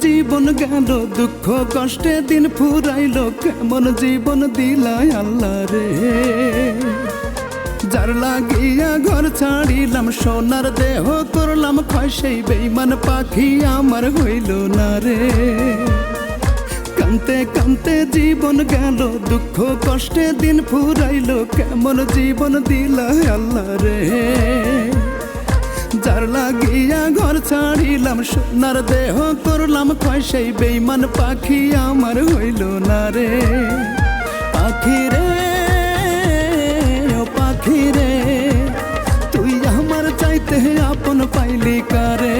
জীবন গেল দুঃখ কষ্টে দিন ফুরাইল, কেমন জীবন দিলাই আল্লাহ রে। যার লাগিয়া ঘর ছাড়িলাম, সোনার দেহ করলাম ক্ষয়, সেই বেইমান পাখি আমার হইল না রে। কান্তে কান্তে জীবন গেল দুঃখ কষ্টে দিন ফুরাইল, কেমন জীবন দিলাই আল্লাহ রে। যার লাগিয়া ঘর ছাড়িলাম, সোনার দেহ করলাম ক্ষয়, সেই বেইমান পাখি আমার হইল না রে। পাখি রে ও পাখি রে, তুই আমার চাইতে আপন পাইলি কারে।